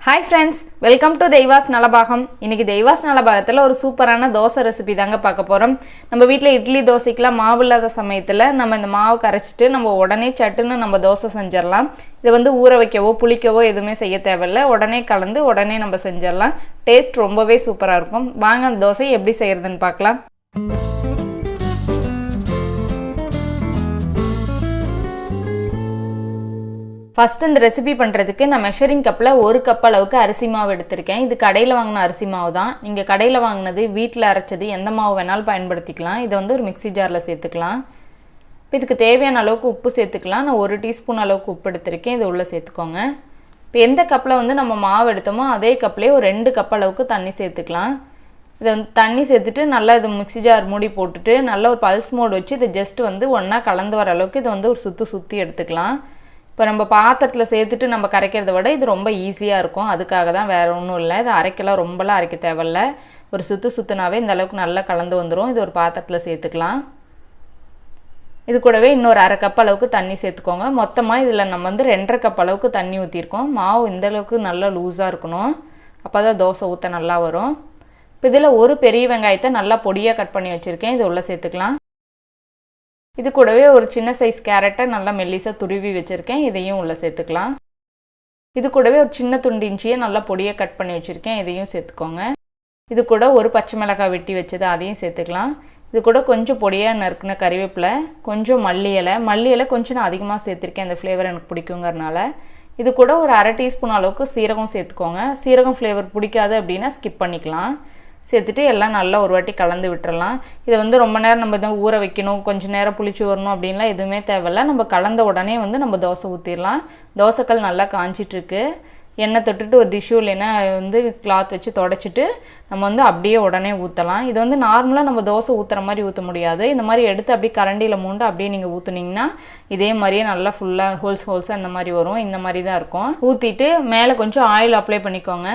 Hi friends, welcome to தெய்வாஸ் Nalabagam. இன்னைக்கு தெய்வாஸ் நலபாகத்துல ஒரு சூப்பரான தோசை ரெசிபி தாங்க பார்க்க போறோம். நம்ம வீட்ல இட்லி தோசைக்குலாம் மாவு இல்லாத சமயத்துல நம்ம இந்த மாவு கரைச்சிட்டு நம்ம உடனே சட்டுன்னு நம்ம தோசை செஞ்சிரலாம். இது வந்து ஊற வைக்கவோ புளிக்கவோ எதுவுமே செய்ய தேவையில்லை. உடனே கலந்து உடனே நம்ம செஞ்சிரலாம். டேஸ்ட் ரொம்பவே சூப்பரா இருக்கும். வாங்க அந்த தோசை எப்படி செய்யறதுன்னு பார்க்கலாம். ஃபர்ஸ்ட் இந்த ரெசிபி பண்ணுறதுக்கு நான் மெஷரிங் கப்பில் 1 கப் அளவுக்கு அரிசி மாவு எடுத்திருக்கேன். இது கடையில் வாங்கின அரிசி மாவு தான். நீங்கள் கடையில் வாங்கினது வீட்டில் அரைச்சது எந்த மாவு வேணாலும் பயன்படுத்திக்கலாம். இதை வந்து ஒரு மிக்சி ஜாரில் சேர்த்துக்கலாம். இப்போ இதுக்கு தேவையான அளவுக்கு உப்பு சேர்த்துக்கலாம். நான் 1 டீஸ்பூன் அளவுக்கு உப்பு எடுத்திருக்கேன். இது உள்ளே சேர்த்துக்கோங்க. இப்போ எந்த கப்பில் வந்து நம்ம மாவு எடுத்தோமோ அதே கப்லேயே ஒரு 2 கப் அளவுக்கு தண்ணி சேர்த்துக்கலாம். இதை வந்து தண்ணி சேர்த்துட்டு நல்லா இது மிக்சி ஜார் மூடி போட்டுட்டு நல்லா ஒரு பல்ஸ் மோட் வச்சு இதை ஜஸ்ட் வந்து ஒன்றா கலந்து வர அளவுக்கு இதை வந்து ஒரு சுற்றி எடுத்துக்கலாம். இப்போ நம்ம பாத்திரத்தில் சேர்த்துட்டு நம்ம கரைக்கிறத விட இது ரொம்ப ஈஸியாக இருக்கும். அதுக்காக தான், வேறு ஒன்றும் இல்லை. இது அரைக்கலாம், ரொம்பலாம் அரைக்க தேவையில்ல. ஒரு சுற்றுனாவே இந்த அளவுக்கு நல்லா கலந்து வந்துடும். இது ஒரு பாத்திரத்தில் சேர்த்துக்கலாம். இது கூடவே இன்னொரு 1/2 கப் அளவுக்கு தண்ணி சேர்த்துக்கோங்க. மொத்தமாக இதில் நம்ம வந்து 2.5 கப் அளவுக்கு தண்ணி ஊற்றிருக்கோம். மாவு இந்த அளவுக்கு நல்லா லூஸாக இருக்கணும். அப்போ தான் தோசை ஊற்ற நல்லா வரும். இப்போ இதில் ஒரு பெரிய வெங்காயத்தை நல்லா பொடியாக கட் பண்ணி வச்சுருக்கேன். இது உள்ளே சேர்த்துக்கலாம். இது கூடவே ஒரு சின்ன சைஸ் கேரட்டை நல்லா மெல்லிசாக துருவி வச்சுருக்கேன். இதையும் உள்ளே சேர்த்துக்கலாம். இது கூடவே ஒரு சின்ன துண்டு இஞ்சியை நல்லா பொடியாக கட் பண்ணி வச்சுருக்கேன். இதையும் சேர்த்துக்கோங்க. இது கூட ஒரு பச்சை மிளகாய் வெட்டி வச்சது, அதையும் சேர்த்துக்கலாம். இது கூட கொஞ்சம் பொடியாக நறுக்குன கறிவேப்பிலை, கொஞ்சம் மல்லி இலை கொஞ்சம் நான் அதிகமாக சேர்த்துருக்கேன். இந்த ஃப்ளேவர் எனக்கு பிடிக்குங்கிறனால. இது கூட ஒரு 1/2 டீஸ்பூன் அளவுக்கு சீரகம் சேர்த்துக்கோங்க. சீரகம் ஃப்ளேவர் பிடிக்காது அப்படின்னா ஸ்கிப் பண்ணிக்கலாம். சேர்த்துட்டு எல்லாம் நல்லா ஒரு வாட்டி கலந்து விட்டுறலாம். இதை வந்து ரொம்ப நேரம் நம்ம தான் ஊற வைக்கணும், கொஞ்சம் நேரம் புளிச்சு வரணும் அப்படின்லாம் எதுவுமே தேவையில்லை. நம்ம கலந்த உடனே வந்து நம்ம தோசை ஊற்றிடலாம். தோசைக்கல் நல்லா காஞ்சிட்ருக்கு. எண்ணெய் தொட்டுட்டு ஒரு டிஷ்யூ இல்லைன்னா வந்து கிளாத் வச்சு தொடச்சிட்டு நம்ம வந்து அப்படியே உடனே ஊற்றலாம். இது வந்து நார்மலாக நம்ம தோசை ஊற்றுற மாதிரி ஊற்ற முடியாது. இந்த மாதிரி எடுத்து அப்படியே கரண்டியில் மூண்டு அப்படியே நீங்கள் ஊற்றுனீங்கன்னா இதே மாதிரியே நல்லா ஃபுல்லாக ஹோல்ஸாக இந்த மாதிரி வரும். இந்த மாதிரி தான் இருக்கும். ஊற்றிட்டு மேலே கொஞ்சம் ஆயில் அப்ளை பண்ணிக்கோங்க.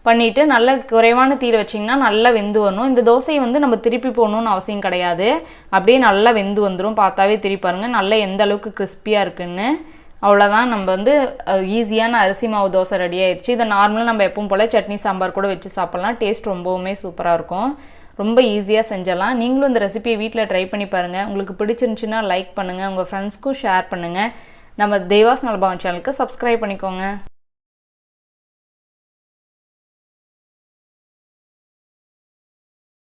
பண்ணிவிட்டு நல்லா குறைவான தீர வச்சிங்கன்னா நல்லா வெந்து வரணும். இந்த தோசையை வந்து நம்ம திருப்பி போடணுன்னு அவசியம் கிடையாது. அப்படியே நல்லா வெந்து வந்துடும். பார்த்தாவே திருப்பி பாருங்கள் நல்லா எந்த அளவுக்கு கிறிஸ்பியாக இருக்குன்னு. அவ்வளோதான், நம்ம வந்து ஈஸியான அரிசி மாவு தோசை ரெடி ஆயிடுச்சு. இதை நார்மலாக நம்ம எப்பவும் போல் சட்னி சாம்பார் கூட வச்சு சாப்பிட்லாம். டேஸ்ட் ரொம்பவுமே சூப்பராக இருக்கும். ரொம்ப ஈஸியாக செஞ்சிடலாம். நீங்களும் இந்த ரெசிபியை வீட்டில் ட்ரை பண்ணி பாருங்கள். உங்களுக்கு பிடிச்சிருந்துச்சுன்னா லைக் பண்ணுங்கள், உங்கள் ஃப்ரெண்ட்ஸ்க்கும் ஷேர் பண்ணுங்கள். நம்ம தெய்வாஸ் நலபாகம் சேனலுக்கு சப்ஸ்கிரைப் பண்ணிக்கோங்க.